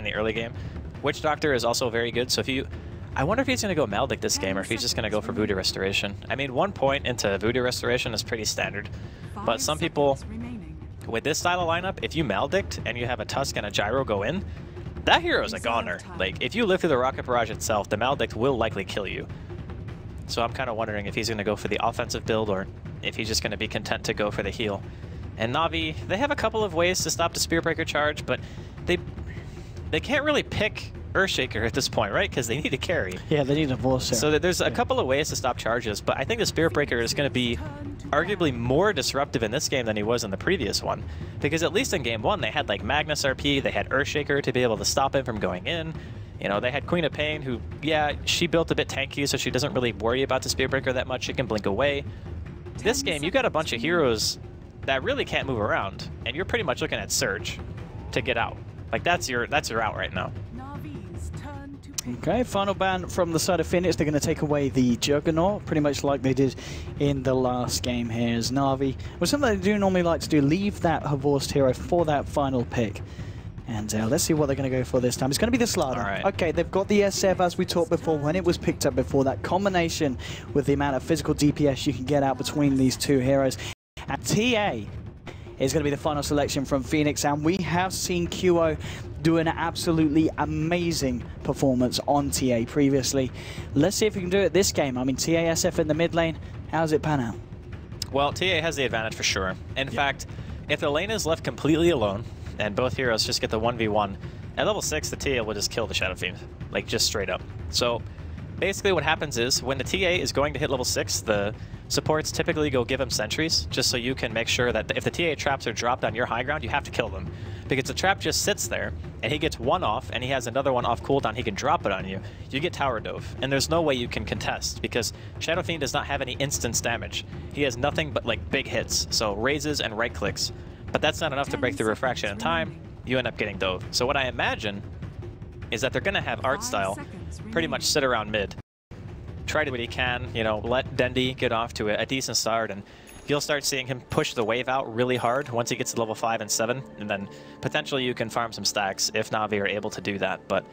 the early game. Witch Doctor is also very good, so if you... I wonder if he's going to go Maldic this game, or if he's just going to go for Voodoo Restoration. I mean, 1 point into Voodoo Restoration is pretty standard, but some people, with this style of lineup, if you Maldict and you have a Tusk and a Gyro go in, that hero is a goner. Like, if you live through the Rocket Barrage itself, the Maldict will likely kill you. So I'm kind of wondering if he's going to go for the offensive build, or if he's just going to be content to go for the heal. And Na'Vi, they have a couple of ways to stop the Spearbreaker charge, but they can't really pick Earthshaker at this point, right? Because they need to carry. Yeah, they need a Vorsa. So there's a couple of ways to stop charges, but I think the Spearbreaker is going to be arguably more disruptive in this game than he was in the previous one. Because at least in game 1, they had like Magnus RP, they had Earthshaker to be able to stop him from going in. You know, they had Queen of Pain, who, yeah, she built a bit tanky, so she doesn't really worry about the Spearbreaker that much. She can blink away. This game, you got a bunch of heroes that really can't move around, and you're pretty much looking at Surge to get out. Like, that's your out right now. Okay, final ban from the side of Phoenix. They're going to take away the Juggernaut, pretty much like they did in the last game here as Na'Vi. Well, something they do normally like to do, leave that Havorst hero for that final pick. And let's see what they're going to go for this time. It's going to be the Slardar. Right. Okay, they've got the SF, as we talked before, when it was picked up before. That combination with the amount of physical DPS you can get out between these two heroes. And TA is going to be the final selection from Phoenix. And we have seen QO do an absolutely amazing performance on TA previously. Let's see if we can do it this game. I mean, TA SF in the mid lane, how's it pan out? Well, TA has the advantage for sure. In fact, if the lane is left completely alone, and both heroes just get the 1v1, at level 6, the TA will just kill the Shadow Fiend, like just straight up. So basically what happens is, when the TA is going to hit level 6, the supports typically go give him sentries, just so you can make sure that if the TA traps are dropped on your high ground, you have to kill them. Because the trap just sits there, and he gets one off, and he has another one off cooldown, he can drop it on you. You get tower dove, and there's no way you can contest, because Shadow Fiend does not have any instance damage. He has nothing but like big hits, so raises and right clicks. But that's not enough to break through refraction in time. You end up getting dove. So what I imagine is that they're going to have art style pretty much sit around mid. Try to do what he can, you know, let Dendi get off to a decent start, and you'll start seeing him push the wave out really hard once he gets to level 5 and 7, and then potentially you can farm some stacks if Na'Vi are able to do that. But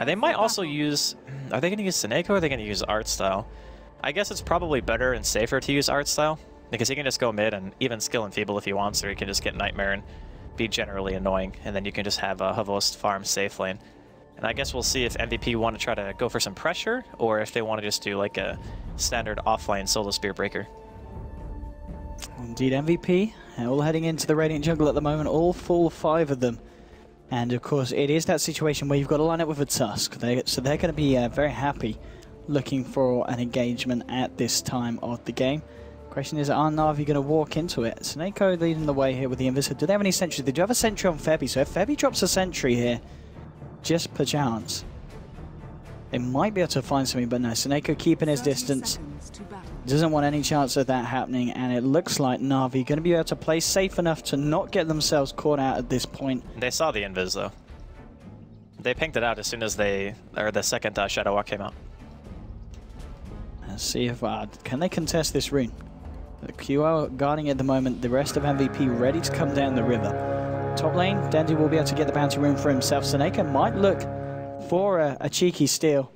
they might also use... Are they going to use Seneko, or are they going to use art style? I guess it's probably better and safer to use art style, because he can just go mid and even skill Enfeeble if he wants, or he can just get Nightmare and be generally annoying, and then you can just have a Havost farm safe lane. And I guess we'll see if MVP want to try to go for some pressure, or if they want to just do like a standard offlane solo Spearbreaker. Indeed, MVP, all heading into the Radiant Jungle at the moment, all full 5 of them. And of course, it is that situation where you've got to line up with a Tusk, so they're going to be very happy looking for an engagement at this time of the game. Question is, are Na'Vi going to walk into it? Seneko leading the way here with the Invis. Do they have any sentry? They do have a sentry on Febby, so if Febby drops a sentry here, just per chance, they might be able to find something, but no, Seneko keeping his distance. Doesn't want any chance of that happening, and it looks like Na'Vi going to be able to play safe enough to not get themselves caught out at this point. They saw the Invis, though. They pinged it out as soon as the second Shadow Walk came out. Let's see if, can they contest this rune? The QO guarding at the moment, the rest of MVP ready to come down the river. Top lane, Dendi will be able to get the bounty rune for himself. Seneka might look for a cheeky steal,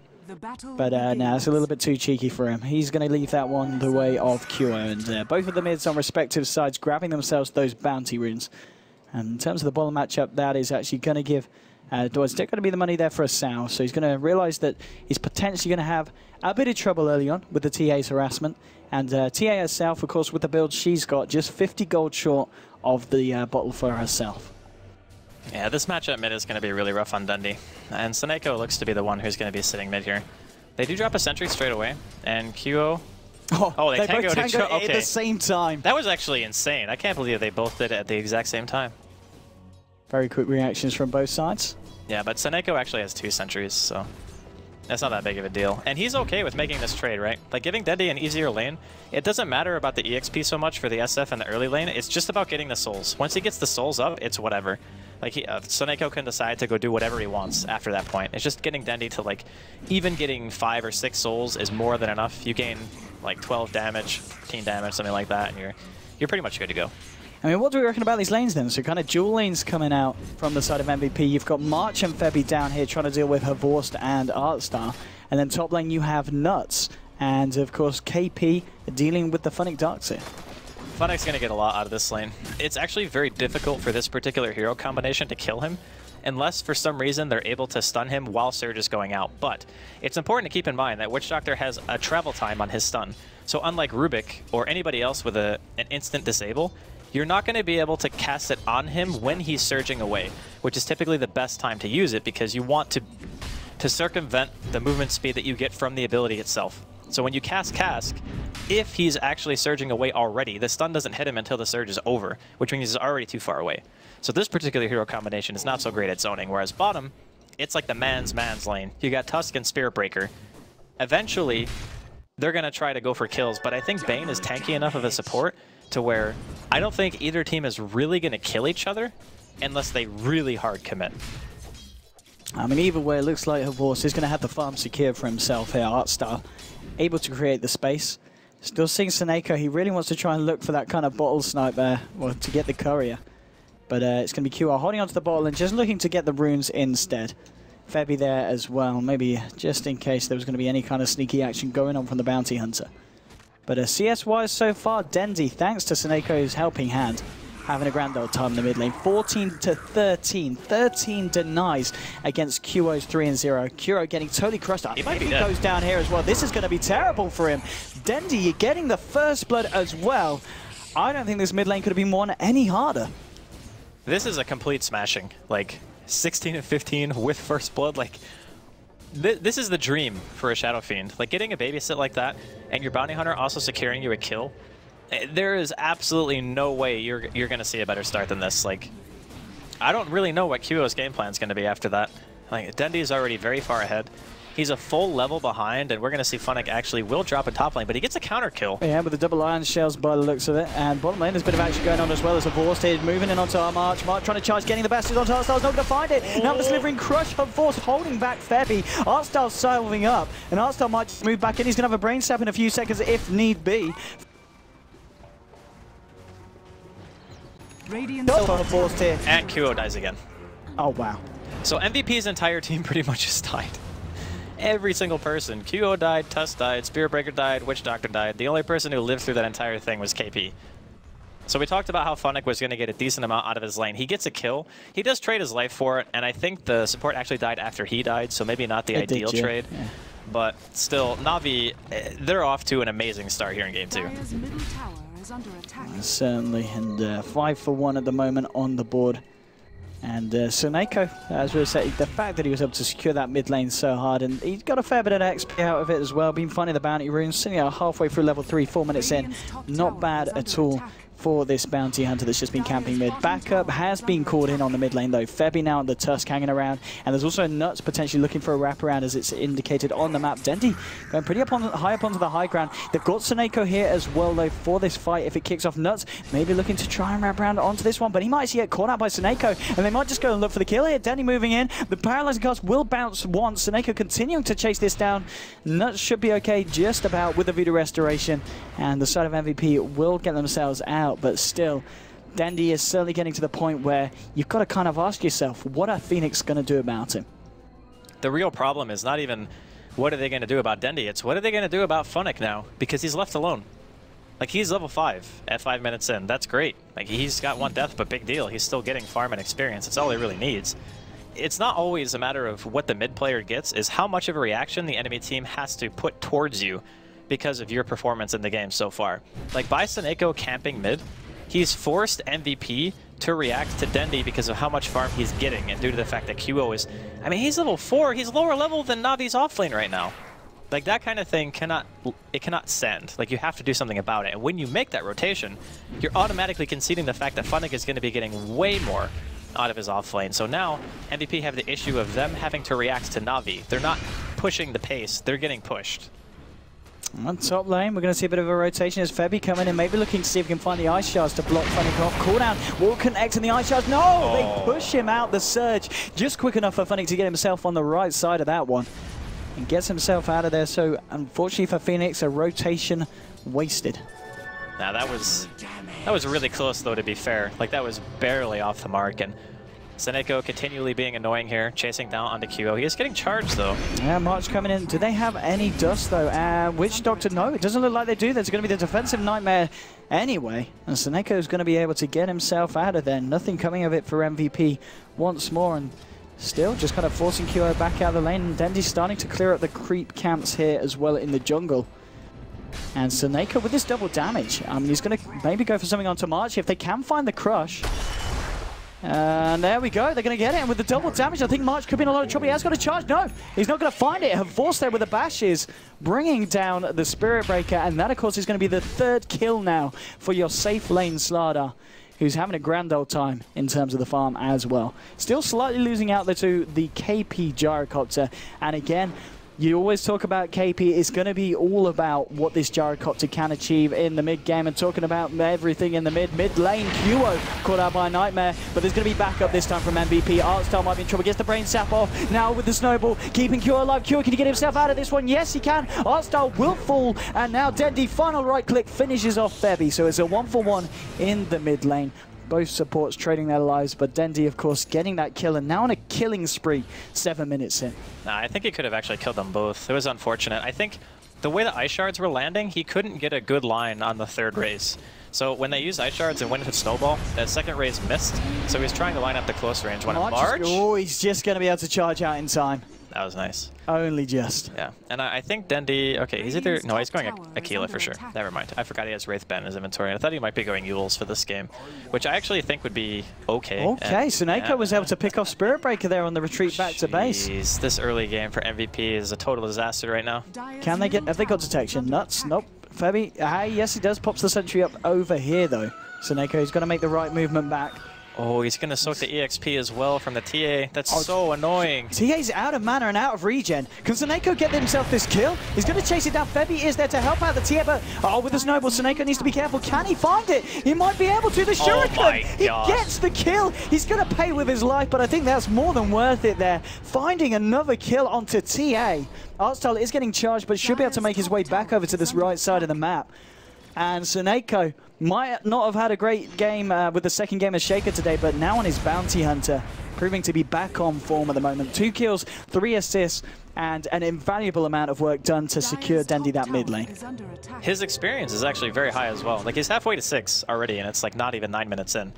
but no, it's a little bit too cheeky for him. He's going to leave that one the way of QO, and both of the mids on respective sides grabbing themselves those bounty runes. And in terms of the bottom matchup, that is actually going to give it's still going to be the money there for a Sao, so he's going to realize that he's potentially going to have a bit of trouble early on with the TA's harassment. And TA herself, of course, with the build she's got, just 50 gold short of the bottle for herself. Yeah, this matchup mid is going to be really rough on Dundee. And Seneko looks to be the one who's going to be sitting mid here. They do drop a sentry straight away, and QO... Oh, they tango at the same time. That was actually insane. I can't believe they both did it at the exact same time. Very quick reactions from both sides. Yeah, but Seneko actually has 2 sentries, so that's not that big of a deal. And he's okay with making this trade, right? Like, giving Dendi an easier lane, it doesn't matter about the EXP so much for the SF in the early lane. It's just about getting the souls. Once he gets the souls up, it's whatever. Like, Seneko can decide to go do whatever he wants after that point. It's just getting Dendi to, like, even getting 5 or 6 souls is more than enough. You gain, like, 12 damage, 15 damage, something like that, and you're pretty much good to go. I mean, what do we reckon about these lanes then? So kind of dual lanes coming out from the side of MVP. You've got March and Febby down here trying to deal with Havorst and Artstar. And then top lane you have Nuts. And of course KP dealing with the Funnick Darkseer. Funnick's going to get a lot out of this lane. It's actually very difficult for this particular hero combination to kill him, unless for some reason they're able to stun him while Surge is going out. But it's important to keep in mind that Witch Doctor has a travel time on his stun. So unlike Rubik or anybody else with an instant disable, you're not going to be able to cast it on him when he's surging away, which is typically the best time to use it because you want to circumvent the movement speed that you get from the ability itself. So when you cast Cask, if he's actually surging away already, the stun doesn't hit him until the surge is over, which means he's already too far away. So this particular hero combination is not so great at zoning, whereas bottom, it's like the man's lane. You got Tusk and Spirit Breaker. Eventually, they're going to try to go for kills, but I think Bane is tanky enough of a support to where I don't think either team is really going to kill each other unless they really hard commit. I mean, either way, it looks like Havorst is going to have the farm secured for himself here. Artstar able to create the space. Still seeing Seneko. He really wants to try and look for that kind of bottle snipe there, well, to get the courier. But it's going to be QR holding onto the bottle and just looking to get the runes instead. Febby there as well, maybe just in case there was going to be any kind of sneaky action going on from the Bounty Hunter. But CS-wise so far, Dendi, thanks to Seneko's helping hand, having a grand old time in the mid lane. 14 to 13. 13 denies against QO's 3-0. QO getting totally crushed up. He might be dead. Goes down here as well. This is going to be terrible for him. Dendi getting the first blood as well. I don't think this mid lane could have been won any harder. This is a complete smashing. Like 16 and 15 with first blood. Like this is the dream for a Shadow Fiend. Like getting a babysit like that and your bounty hunter also securing you a kill. There is absolutely no way you're going to see a better start than this. Like, I don't really know what QO's game plan is going to be after that. Like, Dendi is already very far ahead. He's a full level behind, and we're going to see Funnick actually will drop a top lane, but he gets a counter kill. Yeah, with the double iron shells by the looks of it. And bottom lane, there's a bit of action going on as well as Havorst is moving in onto our March. March trying to charge, getting the bastards onto Artstar's not going to find it. Now the slivering crush, Havorst holding back Febby. Artstar's salving up, and Artstar might just move back in. He's going to have a brain stab in a few seconds if need be. Radiant Havorst here. And QO dies again. Oh, wow. So MVP's entire team pretty much just died. Every single person. QO died, Tusk died, Spirit Breaker died, Witch Doctor died. The only person who lived through that entire thing was KP. So we talked about how Funnick was going to get a decent amount out of his lane. He gets a kill. He does trade his life for it, and I think the support actually died after he died, so maybe not the ideal trade. Yeah. But still, Na'Vi, they're off to an amazing start here in Game 2. Certainly, and 5 for 1 at the moment on the board. And Seneko, as we said, the fact that he was able to secure that mid lane so hard, and he's got a fair bit of XP out of it as well, been finding the bounty runes, sitting out halfway through level 3, 4 minutes in. Not bad at all for this bounty hunter that's just been camping mid. Backup has been called in on the mid lane though. Febby now on the Tusk hanging around, and there's also Nuts potentially looking for a wraparound as it's indicated on the map. Dendi going pretty high up onto the high ground. They've got Seneko here as well though for this fight. If it kicks off, Nuts maybe looking to try and wrap around onto this one, but he might actually get caught out by Seneko, and they might just go and look for the kill here. Dendi moving in. The paralyzing cast will bounce once. Seneko continuing to chase this down. Nuts should be okay just about with the Voodoo Restoration, and the side of MVP will get themselves out, but still, Dendi is certainly getting to the point where you've got to kind of ask yourself, what are Phoenix going to do about him? The real problem is not even what are they going to do about Dendi, it's what are they going to do about Funnick now, because he's left alone. Like, he's level 5 at 5 minutes in. That's great. Like, he's got 1 death, but big deal. He's still getting farm and experience. That's all he really needs. It's not always a matter of what the mid player gets, is how much of a reaction the enemy team has to put towards you because of your performance in the game so far. Like, by Seneko camping mid, he's forced MVP to react to Dendi because of how much farm he's getting, and due to the fact that QO is... I mean, he's level 4. He's lower level than Navi's offlane right now. Like, that kind of thing cannot stand. Like, you have to do something about it. And when you make that rotation, you're automatically conceding the fact that Funnick is going to be getting way more out of his offlane. So now, MVP have the issue of them having to react to Na'Vi. They're not pushing the pace. They're getting pushed. On top lane, we're going to see a bit of a rotation as Febby coming in, maybe looking to see if we can find the Ice Shards to block Funnick off. Cooldown will connect in the Ice Shards. No! They push him out the surge. Just quick enough for Funnick to get himself on the right side of that one. And gets himself out of there. So, unfortunately for Phoenix, a rotation wasted. Now, that was That was really close, though, to be fair. Like, that was barely off the mark, and Seneko continually being annoying here, chasing down onto QO. He is getting charged, though. Yeah, March coming in. Do they have any dust, though? Witch Doctor, no. It doesn't look like they do. There's going to be the defensive nightmare anyway. And Seneko is going to be able to get himself out of there. Nothing coming of it for MVP once more. And still just kind of forcing QO back out of the lane. And Dendi's starting to clear up the creep camps here as well in the jungle. And Seneko with this double damage. He's going to maybe go for something onto March if they can find the crush. And there we go. They're going to get it. And with the double damage, I think March could be in a lot of trouble. He has got a charge. No, he's not going to find it. Forced there with the bashes, bringing down the Spirit Breaker. And that, of course, is going to be the third kill now for your safe lane Slardar, who's having a grand old time in terms of the farm as well. Still slightly losing out there to the KP Gyrocopter. And again, you always talk about KP. It's going to be all about what this Gyrocopter can achieve in the mid game, and talking about everything in the mid lane. QO caught out by a nightmare, but there's going to be backup this time from MVP. Artstar might be in trouble. Gets the brain sap off now with the snowball, keeping QO alive. QO, can he get himself out of this one? Yes, he can. Artstar will fall, and now Dendi, final right click, finishes off Febby. So it's a 1-for-1 in the mid lane. Both supports trading their lives, but Dendi, of course, getting that kill, and now on a killing spree 7 minutes in. Nah, I think he could have actually killed them both. It was unfortunate. I think the way the ice shards were landing, he couldn't get a good line on the third raise. So when they used ice shards and went into snowball, that second raise missed. So he was trying to line up the close range one. March. Oh, he's just going to be able to charge out in time. That was nice. Only just. Yeah, and I think Dendi, okay, he's either, no, he's going Aquila for sure. Never mind. I forgot he has Wraith Band in his inventory. I thought he might be going Yules for this game, which I actually think would be okay. Okay, Seneko was able to pick off Spirit Breaker there on the retreat back to base. This early game for MVP is a total disaster right now. Can they get, have they got detection? Nuts? Nope. Febby, yes he does. Pops the sentry up over here though. Seneko is going to make the right movement back. Oh, he's going to soak the EXP as well from the TA. That's so annoying. TA's out of mana and out of regen. Can Seneko get himself this kill? He's going to chase it down. Febby is there to help out the TA, but with the snowball, Seneko needs to be careful. Can he find it? He might be able to. The shuriken! He gets the kill. He's going to pay with his life, but I think that's more than worth it there. Finding another kill onto TA. Artstar is getting charged, but should be able to make his way back over to this right side of the map. And Seneko might not have had a great game with the second game as Shaker today, but now on his Bounty Hunter, proving to be back on form at the moment. 2 kills, 3 assists, and an invaluable amount of work done to secure Dendi that mid lane. His experience is actually very high as well. Like, he's halfway to 6 already, and it's like not even 9 minutes in.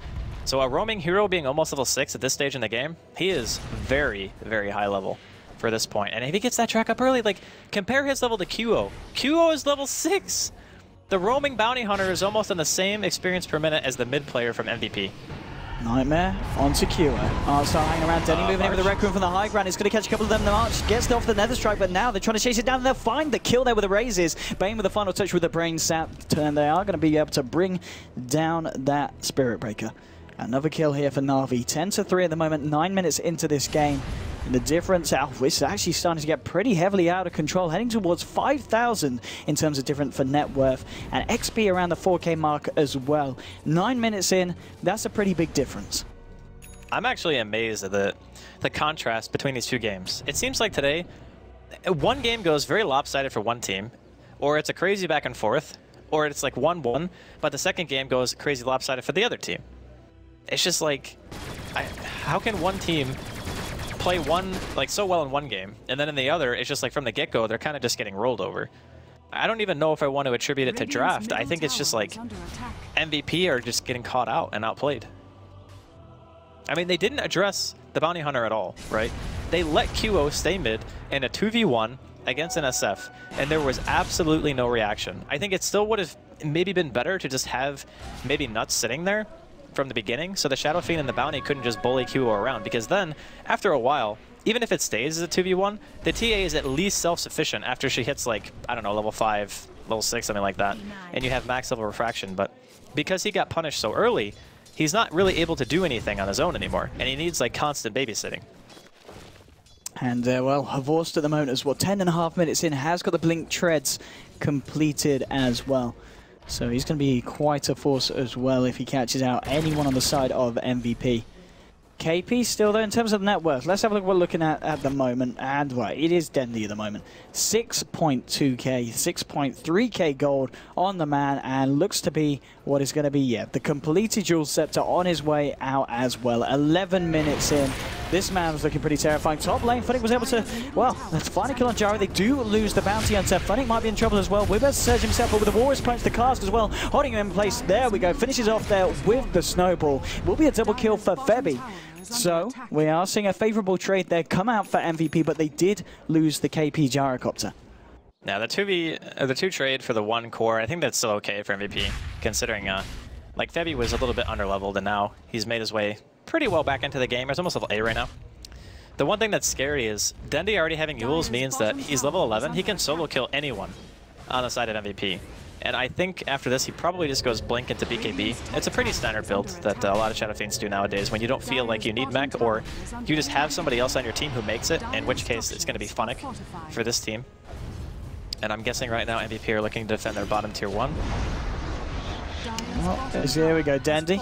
So a roaming hero being almost level 6 at this stage in the game, he is very, very high level for this point. And if he gets that track up early, like, compare his level to QO. QO is level 6! The roaming bounty hunter is almost on the same experience per minute as the mid player from MVP. Nightmare onto QO. Artstar hanging around. Denny moving in with the Rec Room from the high ground. He's going to catch a couple of them. The March gets off the Nether Strike, but now they're trying to chase it down and they'll find the kill there with the raises. Bane with the final touch with the brain sap turn. They are going to be able to bring down that Spirit Breaker. Another kill here for Na'Vi. 10-3 at the moment, 9 minutes into this game. And the difference, it's actually starting to get pretty heavily out of control, heading towards 5,000 in terms of difference for net worth, and XP around the 4K mark as well. 9 minutes in, that's a pretty big difference. I'm actually amazed at the contrast between these two games. It seems like today, one game goes very lopsided for one team, or it's a crazy back and forth, or it's like 1-1, but the second game goes crazy lopsided for the other team. It's just like, how can one team play so well in one game, and then in the other, it's just like from the get-go, they're kind of just getting rolled over. I don't even know if I want to attribute it to draft. I think it's just like MVP are just getting caught out and outplayed. I mean, they didn't address the bounty hunter at all, right? They let QO stay mid in a 2v1 against an SF, and there was absolutely no reaction. I think it still would have maybe been better to just have maybe Nuts sitting there from the beginning, so the Shadow Fiend and the Bounty couldn't just bully QO around, because then, after a while, even if it stays as a 2v1, the TA is at least self-sufficient after she hits, like, I don't know, level 5, level 6, something like that, and you have max level refraction. But because he got punished so early, he's not really able to do anything on his own anymore, and he needs, like, constant babysitting. And, well, Havorst at the moment as well, 10.5 minutes in, has got the Blink Treads completed as well. So he's going to be quite a force as well if he catches out anyone on the side of MVP. KP still there in terms of net worth. Let's have a look what we're looking at the moment. And right, it is Dendy at the moment. 6.2k, 6.3k gold on the man, and looks to be what is going to be, yeah, the completed Jewel Scepter on his way out as well. 11 minutes in. This man was looking pretty terrifying. Top lane, Funnick was able to, well, let's find a kill on Gyro. They do lose the bounty hunter. Funnick might be in trouble as well. Wibber surge himself, but with the Warriors punch the cast as well, holding him in place. There we go. Finishes off there with the snowball. Will be a double kill for Febby. So we are seeing a favorable trade there come out for MVP, but they did lose the KP Gyrocopter. Now the 2 trade for the 1 core, I think that's still okay for MVP, considering like Febby was a little bit underleveled, and now he's made his way pretty well back into the game. He's almost level 8 right now. The one thing that's scary is Dendy already having Yules means that he's level 11. He can solo kill anyone on the side of MVP. And I think after this, he probably just goes Blink into BKB. It's a pretty standard build that a lot of Shadow Fiends do nowadays when you don't feel like you need mech, or you just have somebody else on your team who makes it, in which case it's going to be Funnick for this team. And I'm guessing right now MVP are looking to defend their bottom tier 1. Well, here we go, Dandy.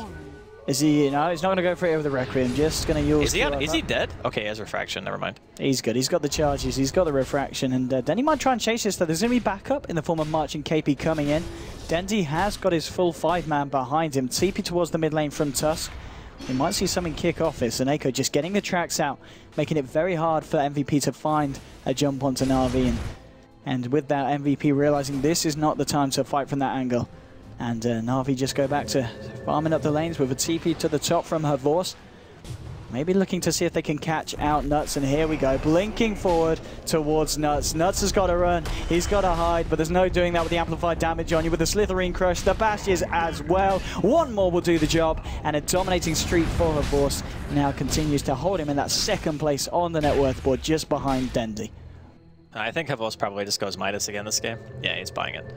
Is he, no, he's not going to go for it with the Requiem, just going to use... Is he dead? Okay, he has Refraction, never mind. He's good, he's got the charges, he's got the Refraction, and Dendy might try and chase this, though. There's going to be backup in the form of March and KP coming in. Dendy has got his full 5-man behind him, TP towards the mid lane from Tusk. We might see something kick off this, and Echo just getting the tracks out, making it very hard for MVP to find a jump onto Na'Vi. And with that, MVP realizing this is not the time to fight from that angle. And Na'Vi just go back to farming up the lanes with a TP to the top from her Vorce. Maybe looking to see if they can catch out Nuts, and here we go, blinking forward towards Nuts. Nuts has got to run, he's got to hide, but there's no doing that with the amplified damage on you with the Slitherine Crush, the Bashes as well. One more will do the job, and a dominating streak for her Vorce now continues to hold him in that 2nd place on the net worth board, just behind Dendy. I think Havos probably just goes Midas again this game. Yeah, he's buying it.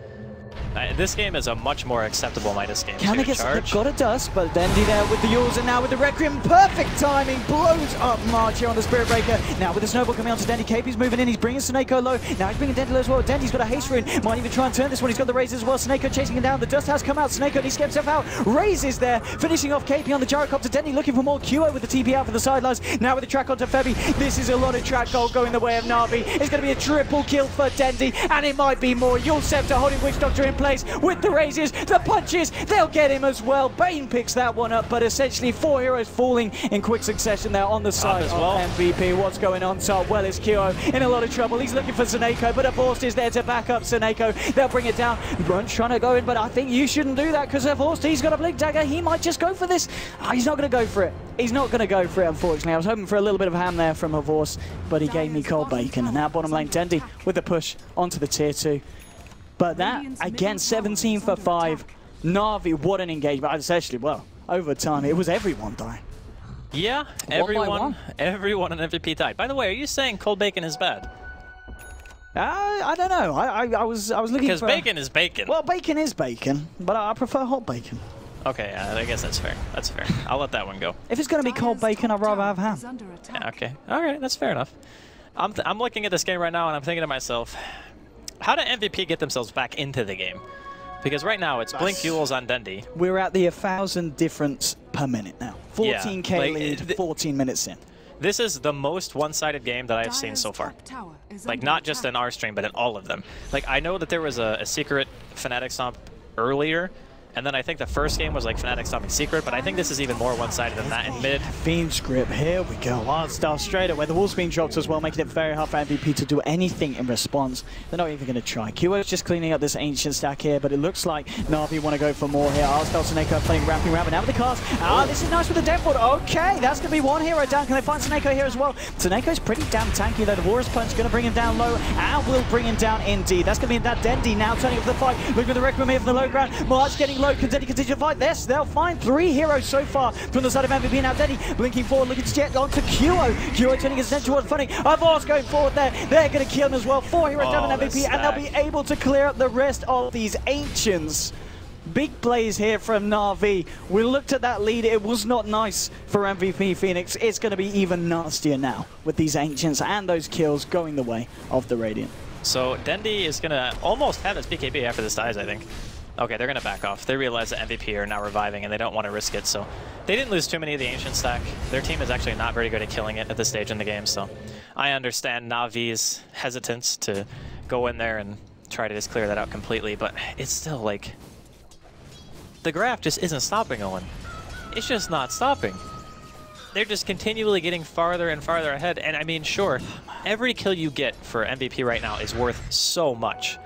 This game is a much more acceptable Midas game. Can they get got a dust, but Dendy there with the Yules, and now with the Requiem, perfect timing, blows up March here on the Spirit Breaker. Now with the Snowball coming onto Dendy, KP's moving in, he's bringing Sneko low. Now he's bringing Dendy low as well. Dendy's got a haste rune, might even try and turn this one. He's got the Razor as well. Sneko chasing him down. The dust has come out. Sneko needs to get himself out. Razes there, finishing off KP on the Gyrocopter. Dendy looking for more QO with the TP out for the sidelines. Now with the track onto Febby. This is a lot of track gold going the way of Na'Vi. It's going to be a triple kill for Dendy, and it might be more. Jewel Scepter holding Witch Doctor in place with the Razes, the punches, they'll get him as well. Bane picks that one up, but essentially 4 heroes falling in quick succession there on the side of MVP. What's going on top? Well, is Kyo in a lot of trouble. He's looking for Sneko, but a Vorst is there to back up Sneko. They'll bring it down. Brunch trying to go in, but I think you shouldn't do that because of Vorst. He's got a Blink Dagger. He might just go for this. Oh, he's not going to go for it. He's not going to go for it, unfortunately. I was hoping for a little bit of ham there from Havors, but he gave me cold bacon. And now bottom lane, Dendy with the push onto the tier 2. But that, again, 17 for 5. Na'Vi, what an engagement. Essentially, well, over time, it was everyone dying. Yeah, everyone in MVP died. By the way, are you saying cold bacon is bad? I don't know. I was looking because for... bacon is bacon. Well, bacon is bacon, but I prefer hot bacon. Okay, I guess that's fair. That's fair. I'll let that one go. If it's going to be cold bacon, I'd rather have ham. Yeah, okay. All right, that's fair enough. I'm looking at this game right now, and I'm thinking to myself, how did MVP get themselves back into the game? Because right now, it's Blink Yules on Dendy. We're at the 1,000 difference per minute now. 14k yeah, like, lead, 14 minutes in. This is the most one-sided game that I've seen so far. Like, not just in our stream, but in all of them. Like, I know that there was a secret Fnatic Stomp earlier, and then I think the first game was like Fnatic stomping secret, but I think this is even more one-sided than that in mid. Fiend's Grip, here we go. Wild Style straight away. The wall's being dropped as well, making it very hard for MVP to do anything in response. They're not even going to try. QO's just cleaning up this ancient stack here, but it looks like Na'Vi want to go for more here. Arstyle Sneko playing ramping around, but now with the cast. Ah, this is nice with the deathwood. Okay, that's going to be one hero down. Can they find Sneko here as well? Snakeo's pretty damn tanky though. The Warriors Punch going to bring him down low, and will bring him down indeed. That's going to be that Dendy now turning up for the fight. Looking at the Requiem here from the low ground. March getting low. Can Dendy continue to fight? This, they'll find 3 heroes so far from the side of MVP. Now Dendy blinking forward, looking to get onto QO. QO turning his attention towards Funny. Avars going forward there. They're going to kill him as well. 4 heroes down on MVP, and they'll be able to clear up the rest of these Ancients. Big plays here from Na'Vi. We looked at that lead. It was not nice for MVP Phoenix. It's going to be even nastier now with these Ancients and those kills going the way of the Radiant. So Dendy is going to almost have his BKB after this dies, I think. Okay, they're going to back off. They realize that MVP are now reviving, and they don't want to risk it, so they didn't lose too many of the Ancient stack. Their team is actually not very good at killing it at this stage in the game, so I understand Navi's hesitance to go in there and try to just clear that out completely, but it's still like... The graph just isn't stopping, Owen. It's just not stopping. They're just continually getting farther and farther ahead, and I mean, sure, every kill you get for MVP right now is worth so much.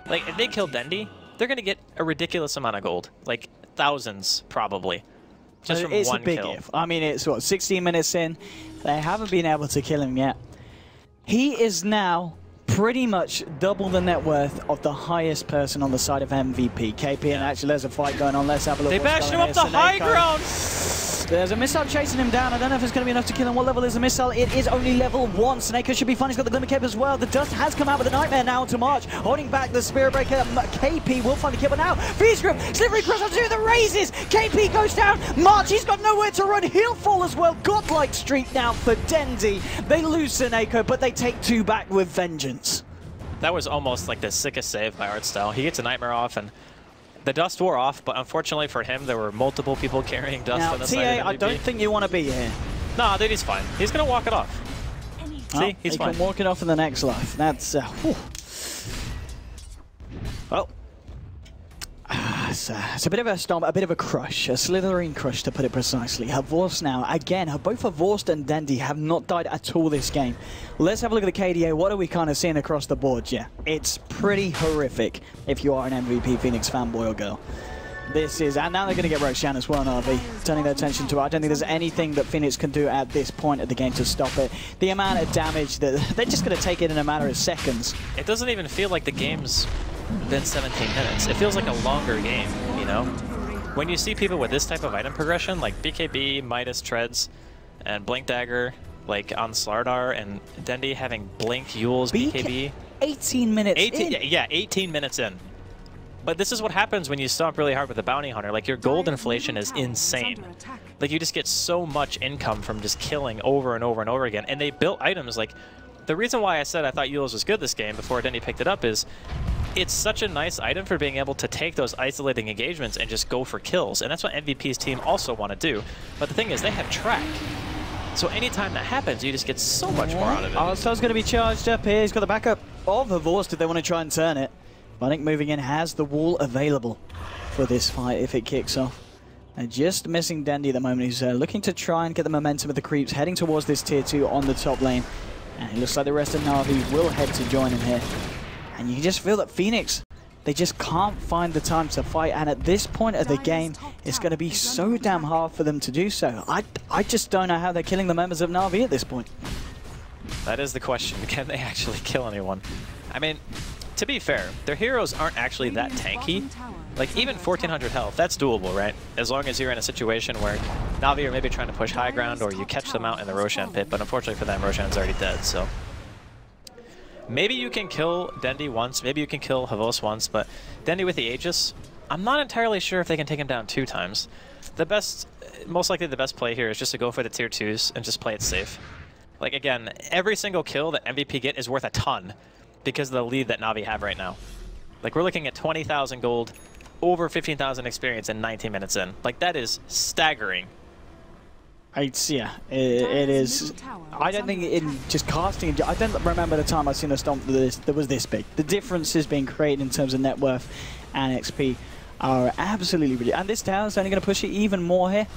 Like, if they kill Dendi, they're going to get a ridiculous amount of gold. Like, thousands, probably. Just from it's one a big kill. if. I mean, it's, what, 16 minutes in? They haven't been able to kill him yet. He is now pretty much double the net worth of the highest person on the side of MVP. KP, and actually there's a fight going on. Let's have a look. They bashed him up the high ground! There's a missile chasing him down. I don't know if it's going to be enough to kill him. What level is the missile? It is only level 1. Snake should be fine. He's got the Glimmer Cape as well. The Dust has come out with a Nightmare now to March. Holding back the Spirit Breaker. KP will find the kill, but now Freeze Grip, Slippery Cross onto the raises. KP goes down. March, he's got nowhere to run. He'll fall as well. Godlike streak now for Dendi. They lose Seneko, but they take 2 back with vengeance. That was almost like the sickest save by Artstyle. He gets a Nightmare off, and the Dust wore off, but unfortunately for him, there were multiple people carrying Dust now, on the TA, side of MVP. I don't think you want to be here. Nah, dude, he's fine. He's going to walk it off. See, he's he fine. can walk it off in the next life. That's, well, it's a bit of a stomp, a bit of a crush, a slithering crush to put it precisely. Havorst now, again, both Havorst and Dendi have not died at all this game. Let's have a look at the KDA. What are we kind of seeing across the board? Yeah, it's pretty horrific if you are an MVP Phoenix fanboy or girl. This is, and now they're going to get Roshan as well, RV, turning their attention to it. I don't think there's anything that Phoenix can do at this point of the game to stop it. The amount of damage that they're just going to take it in a matter of seconds. It doesn't even feel like the game's been 17 minutes. It feels like a longer game, you know? When you see people with this type of item progression, like BKB, Midas, Treads, and Blink Dagger, like on Slardar, and Dendi having Blink, Yules, BKB. 18 minutes in. Yeah, 18 minutes in. But this is what happens when you stomp really hard with a bounty hunter. Like, your gold inflation is insane. Like, you just get so much income from just killing over and over and over again. And they built items like... The reason why I said I thought Yules was good this game before Dendi picked it up is it's such a nice item for being able to take those isolating engagements and just go for kills. And that's what MVP's team also want to do. But the thing is, they have track. So anytime that happens, you just get so much more out of it. Artstyle's going to be charged up here. He's got the backup of Havorst if they want to try and turn it. I think moving in has the wall available for this fight if it kicks off. And just missing Dendi at the moment. He's looking to try and get the momentum of the creeps, heading towards this tier 2 on the top lane. And it looks like the rest of Na'Vi will head to join him here. And you just feel that Phoenix, they just can't find the time to fight. And at this point of the game, it's going to be so damn hard for them to do so. I just don't know how they're killing the members of Na'Vi at this point. That is the question. Can they actually kill anyone? I mean... To be fair, their heroes aren't actually that tanky. Like, even 1400 health, that's doable, right? As long as you're in a situation where Na'Vi are maybe trying to push high ground or you catch them out in the Roshan pit, but unfortunately for them, Roshan's already dead, so... Maybe you can kill Dendi once, maybe you can kill Havorst once, but Dendi with the Aegis, I'm not entirely sure if they can take him down 2 times. The best, most likely the best play here is just to go for the tier 2s and just play it safe. Like, again, every single kill that MVP get is worth a ton, because of the lead that Na'Vi have right now. Like, we're looking at 20,000 gold, over 15,000 experience in 19 minutes in. Like, that is staggering. Yeah, it is. I don't think in just casting, I don't remember the time I've seen a stomp that was this big. The differences being created in terms of net worth and XP are absolutely ridiculous. And this tower is only going to push it even more here,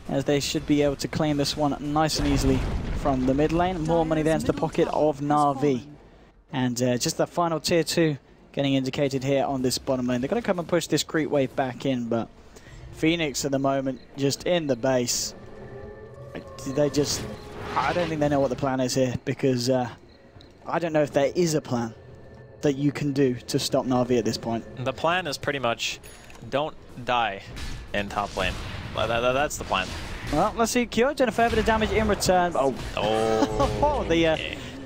as they should be able to claim this one nice and easily from the mid lane. More money there into the pocket of Na'Vi. And just the final tier 2 getting indicated here on this bottom lane. They're going to come and push this creep wave back in, but Phoenix at the moment just in the base. They just... I don't think they know what the plan is here, because I don't know if there is a plan that you can do to stop Na'Vi at this point. The plan is pretty much don't die in top lane. That's the plan. Well, let's see. Kyo doing a fair bit of damage in return.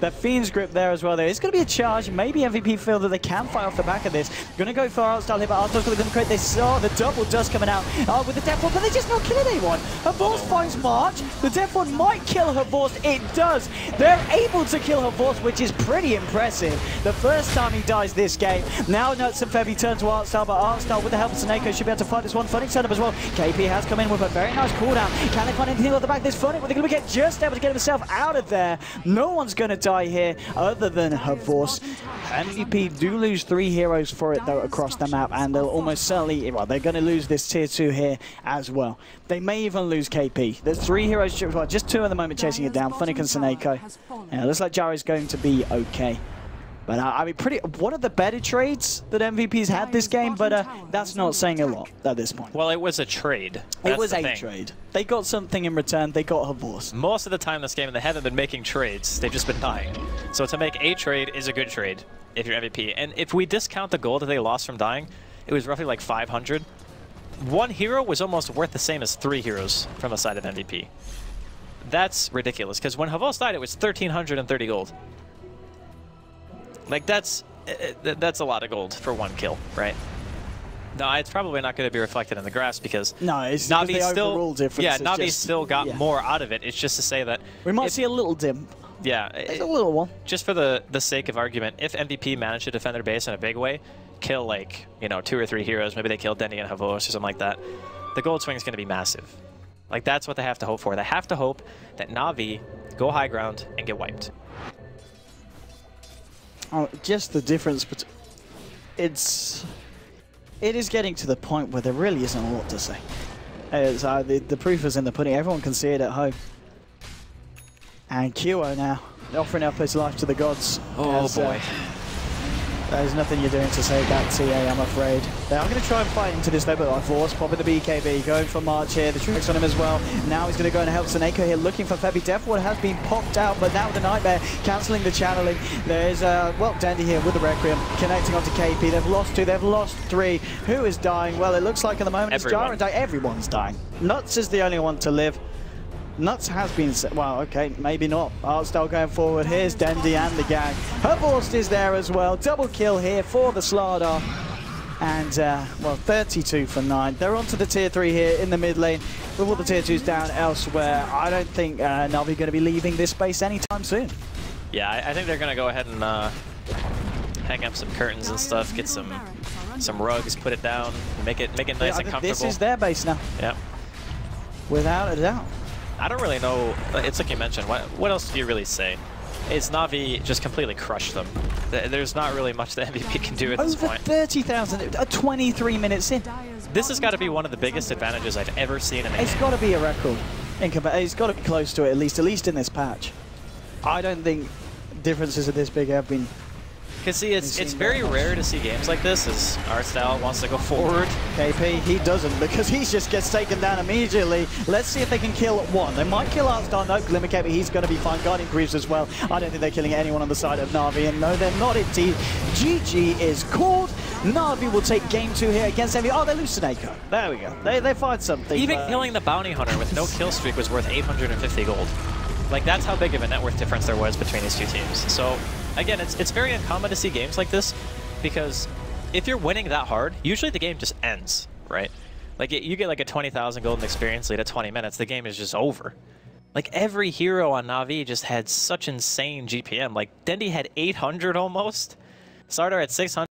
The The Fiend's grip there as well. There is going to be a charge. Maybe MVP feel that they can fight off the back of this. Going to go for Artstyle here, but Artstyle's going to create this. Oh, the double dust coming out with the Death Ward, but they're just not killing anyone. Havorst finds March. The Death Ward might kill Havorst. It does. They're able to kill Havorst, which is pretty impressive. The first time he dies this game. Now Nuts and Febby turn to Artstyle, but Artstyle with the help of Seneko should be able to fight this one. Funnick set up as well. KP has come in with a very nice cooldown. Can they find anything on the back of this Funnick? They're going to get just able to get himself out of there. No one's going to die here other than Havorst. MVP do lose 3 heroes for it though across the map, and they'll almost certainly, well, they're going to lose this tier 2 here as well. They may even lose KP. There's 3 heroes, well, just 2 at the moment chasing it down, Funnick and Seneko. Yeah, looks like Jaro's going to be okay. But I mean, one of the better trades that MVP's had this game, but that's not saying a lot at this point. Well, it was a trade. It was a trade. They got something in return. They got Havorst. Most of the time this game, they haven't been making trades. They've just been dying. So to make a trade is a good trade if you're MVP. And if we discount the gold that they lost from dying, it was roughly like 500. 1 hero was almost worth the same as 3 heroes from the side of MVP. That's ridiculous, because when Havorst died, it was 1,330 gold. Like, that's a lot of gold for 1 kill, right? No, it's probably not going to be reflected in the graphs because Navi still, Navi still got more out of it. It's just to say that we might see a little dim. Yeah, it's a little one. Just for the sake of argument, if MVP managed to defend their base in a big way, kill like 2 or 3 heroes, maybe they kill Dendy and Havorst or something like that, the gold swing is going to be massive. Like, that's what they have to hope for. They have to hope that Navi go high ground and get wiped. Oh, just the difference, but it is getting to the point where there really isn't a lot to say. The proof is in the pudding. Everyone can see it at home. And QO now offering up his life to the gods. Oh boy. There's nothing you're doing to save that TA, I'm afraid. They are going to try and fight into this though, but Force popping the BKB, going for March here. The tricks on him as well. Now he's going to go and help Seneko here, looking for Febby. Death Ward has been popped out, but now with the Nightmare cancelling the channeling. There's, well, Dandy here with the Requiem, connecting onto KP. They've lost 2, they've lost 3. Who is dying? Well, it looks like at the moment it's Jara dying. Everyone's dying. Nuts is the only one to live. Nuts has been, well, okay, maybe not. Artstyle going forward. Here's Dendy and the gang. Havorst is there as well. Double kill here for the Slardar. And, well, 32 for 9. They're onto the tier 3 here in the mid lane. With all the tier 2s down elsewhere, I don't think Navi going to be leaving this space anytime soon. Yeah, I think they're going to go ahead and hang up some curtains and stuff, get some rugs, put it down, make it nice and comfortable. This is their base now. Yeah. Without a doubt. I don't really know. It's like you mentioned. What else do you really say? It's Navi just completely crushed them. There's not really much that MVP can do at this point. Over 30,000, 23 minutes in. This has got to be one of the biggest advantages I've ever seen in a game. It's got to be a record. It's got to be close to it, at least in this patch. I don't think differences of this big have been. Because see, it's very rare to see games like this as Artstyle wants to go forward. KP, he doesn't, because he just gets taken down immediately. Let's see if they can kill 1. They might kill Artstyle. No, Glimmer KP, he's going to be fine. Guardian Greaves as well. I don't think they're killing anyone on the side of Navi. And no, they're not indeed. GG is called. Navi will take game 2 here against MVP. Oh, they lose Seneko. There we go. They find something. Even killing the Bounty Hunter with no kill streak was worth 850 gold. Like, that's how big of a net worth difference there was between these 2 teams. So, again, it's very uncommon to see games like this, because if you're winning that hard, usually the game just ends, right? Like, you get like a 20,000 golden experience lead at 20 minutes, the game is just over. Like, every hero on Navi just had such insane GPM. Like, Dendy had 800 almost, Sardar at 600.